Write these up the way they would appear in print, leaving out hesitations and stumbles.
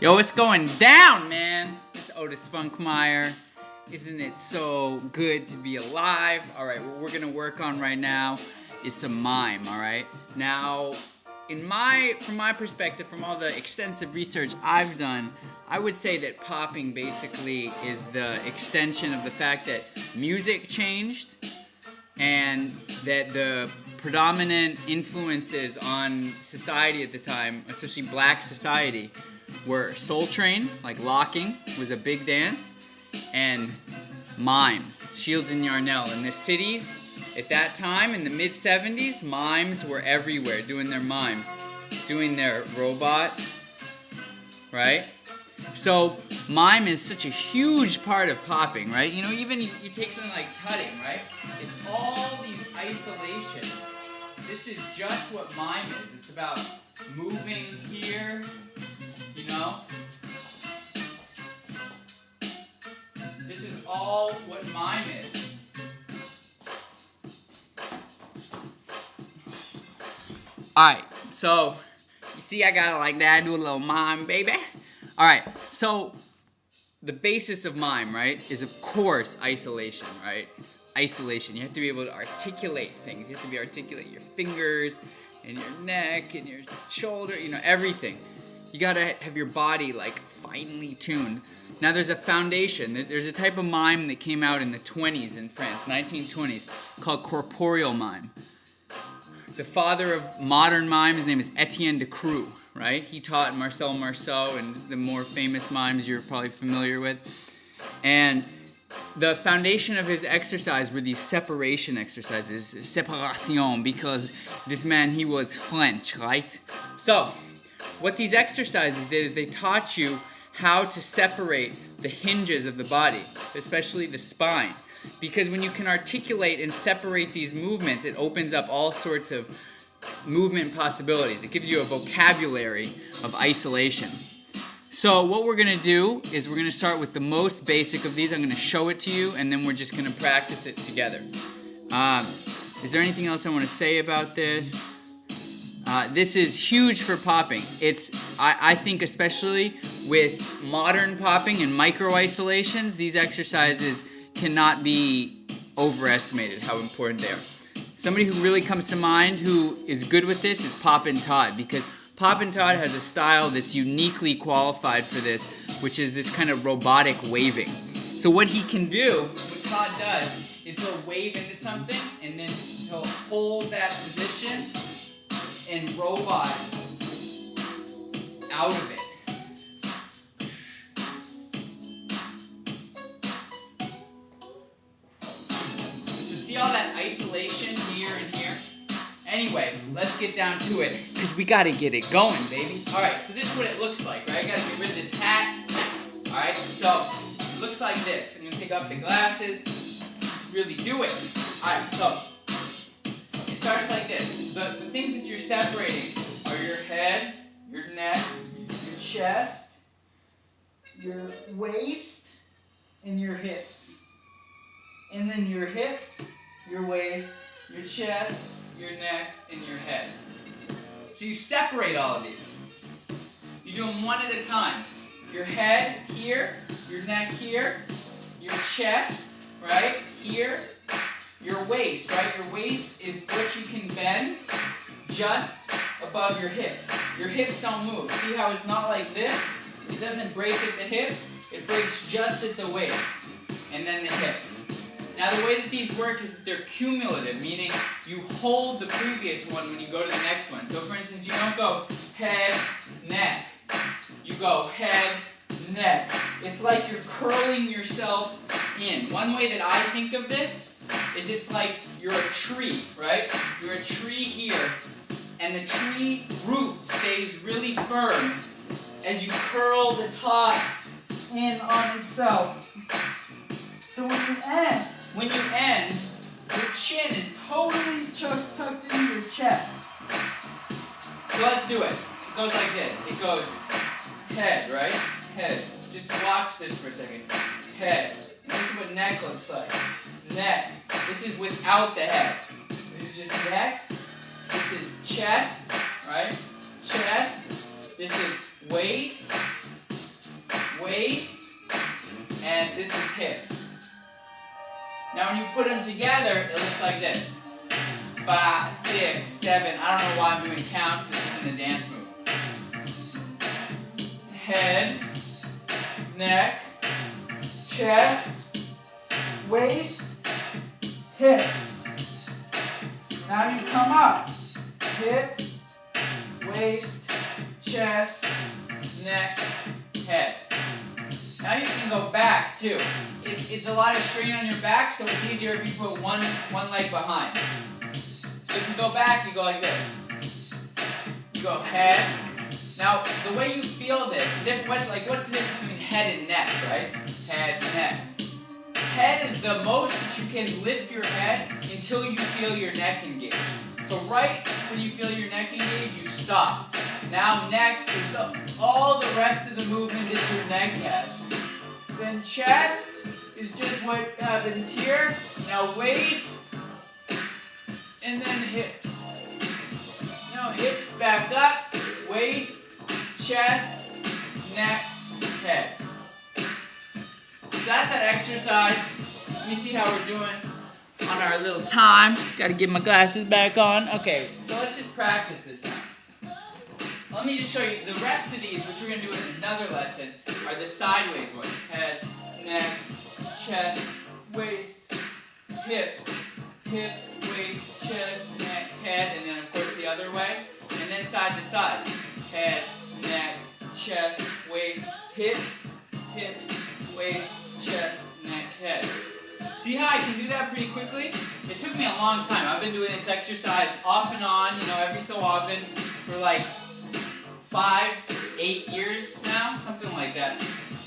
Yo, what's going down, man? It's Otis Funkmeyer. Isn't it so good to be alive? Alright, what we're gonna work on right now is some mime, alright? Now, from my perspective, from all the extensive research I've done, I would say that popping basically is the extension of the fact that music changed and that the predominant influences on society at the time, especially black society, were Soul Train, like locking was a big dance, and mimes, Shields and Yarnell. In the cities at that time, in the mid-70s, mimes were everywhere doing their mimes, doing their robot, right? So mime is such a huge part of popping, right? You know, even you take something like tutting, right? It's all these isolations. This is just what mime is. It's about moving here, you know? This is all what mime is. Alright, so you see I got it like that. I do a little mime, baby. Alright, so the basis of mime, right, is of course isolation, right? It's isolation. You have to be able to articulate things. You have to be articulate your fingers and your neck and your shoulder, you know, everything. You gotta have your body like finely tuned. Now there's a foundation. There's a type of mime that came out in the 20s in France, 1920s, called corporeal mime. The father of modern mime, his name is Etienne de Creux, right? He taught Marcel Marceau and the more famous mimes you're probably familiar with. And the foundation of his exercise were these separation exercises, séparation, because this man, he was French, right? So, what these exercises did is they taught you how to separate the hinges of the body, especially the spine. Because when you can articulate and separate these movements, it opens up all sorts of movement possibilities. It gives you a vocabulary of isolation. So what we're going to do is we're going to start with the most basic of these. I'm going to show it to you, and then we're just going to practice it together. Is there anything else I want to say about this? This is huge for popping. I think especially with modern popping and micro-isolations, these exercises cannot be overestimated how important they are. Somebody who really comes to mind who is good with this is Poppin' Todd, because Poppin' Todd has a style that's uniquely qualified for this, which is this kind of robotic waving. So what he can do, what Todd does, is he'll wave into something and then he'll hold that position and robot out of it. See all that isolation here and here? Anyway, let's get down to it, because we gotta get it going, baby. Alright, so this is what it looks like, right? I gotta get rid of this hat. Alright, so it looks like this. I'm gonna take off the glasses. Just really do it. Alright, so it starts like this. The things that you're separating are your head, your neck, your chest, your waist, and your hips. And then your hips, your waist, your chest, your neck, and your head. So you separate all of these. You do them one at a time. Your head here, your neck here, your chest, right, here, your waist, right? Your waist is what you can bend just above your hips. Your hips don't move. See how it's not like this? It doesn't break at the hips. It breaks just at the waist. And then the hips. Now the way that these work is that they're cumulative, meaning you hold the previous one when you go to the next one. So for instance, you don't go head, neck. You go head, neck. It's like you're curling yourself in. One way that I think of this is it's like you're a tree, right? You're a tree here, and the tree root stays really firm as you curl the top in on itself. So when you end, your chin is totally tucked into your chest. So let's do it. It goes like this. It goes head, right? Head. Just watch this for a second. Head. And this is what neck looks like. Neck. This is without the head. This is just neck. This is chest, right? Chest. This is waist. waist, and this is hips. Now when you put them together, it looks like this. 5, 6, 7. I don't know why I'm doing counts. This isn't a dance move. Head, neck, chest, waist, hips. Now you come up. Hips, waist, chest, neck, head. Now you can go back too. It's a lot of strain on your back, so it's easier if you put one leg behind. So if you go back, you go like this. You go head. Now the way you feel this, what's the difference between head and neck, right? Head, neck. Head is the most that you can lift your head until you feel your neck engage. So right when you feel your neck engage, you stop. Now neck is all the rest of the movement that your neck has. Then chest is just what happens here. Now waist, and then hips. Now hips back up, waist, chest, neck, head. So that's that exercise. Let me see how we're doing on our little time. Gotta get my glasses back on. Okay, so let's just practice this now. Let me just show you the rest of these, which we're gonna do in another lesson, are the sideways ones. Head, neck, chest, waist, hips, waist, chest, neck, head, and then of course the other way. And then side to side. Head, neck, chest, waist, hips, waist, chest, neck, head. See how I can do that pretty quickly? It took me a long time. I've been doing this exercise off and on, every so often for like 5, 8 years now, something like that.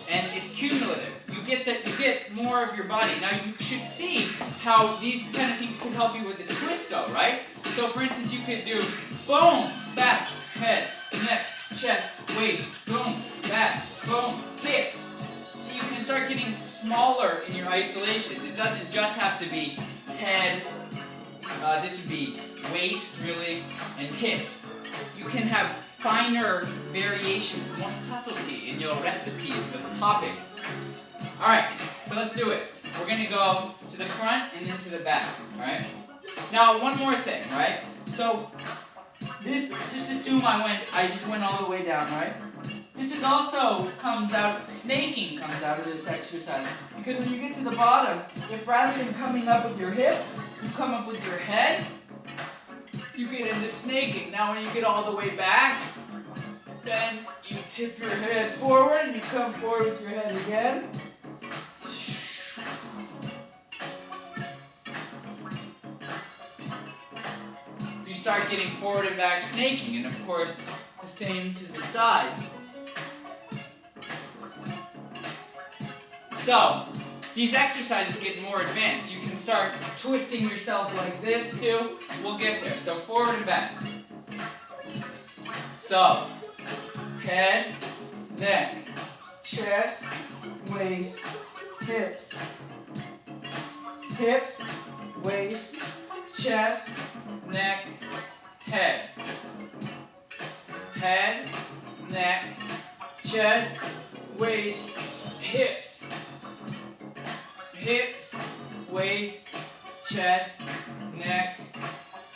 And it's cumulative. You get more of your body. Now you should see how these kind of things can help you with the twist though, right? So for instance, you could do boom, back, head, neck, chest, waist, boom, back, boom, hips. So you can start getting smaller in your isolations. It doesn't just have to be head, this would be waist really, and hips. You can have finer variations, more subtlety in your recipes of popping. Alright, so let's do it. We're going to go to the front and then to the back, alright? Now, one more thing, right? So, this, just assume I just went all the way down, right? This is also snaking comes out of this exercise. Because when you get to the bottom, if rather than coming up with your hips, you come up with your head, you get into snaking. Now when you get all the way back, then you tip your head forward and you come forward with your head again. You start getting forward and back snaking, and of course, the same to the side. So, these exercises get more advanced. You can start twisting yourself like this too. We'll get there. So forward and back. So, head, neck, chest, waist, hips, waist, chest, neck, head. Head, neck, chest, waist, hips, waist, chest, neck,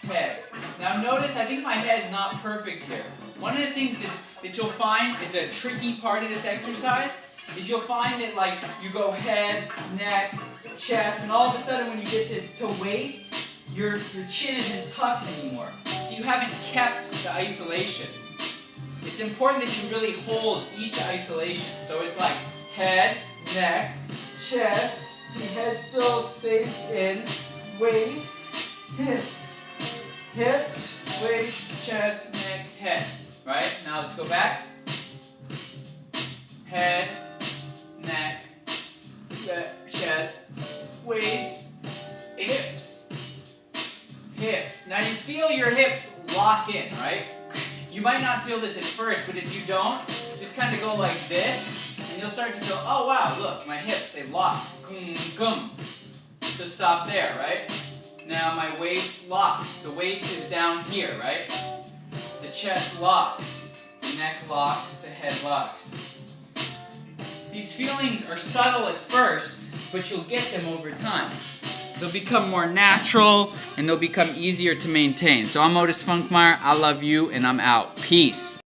head. Now notice, I think my head's not perfect here. One of the things that you'll find is a tricky part of this exercise is you'll find that like you go head, neck, chest, and all of a sudden when you get to waist, your chin isn't tucked anymore. So you haven't kept the isolation. It's important that you really hold each isolation. So it's like head, neck, chest, see head still stays in, waist, hips, waist, chest, neck, head. Right? Now let's go back. Head, neck, chest, waist, hips. Now you feel your hips lock in, right? You might not feel this at first, but if you don't, just kind of go like this, and you'll start to feel, oh wow, look, my hips, they lock. So stop there, right? Now my waist locks. The waist is down here, right? The chest locks. The neck locks. The head locks. These feelings are subtle at first, but you'll get them over time. They'll become more natural, and they'll become easier to maintain. So I'm Otis Funkmeyer, I love you, and I'm out. Peace.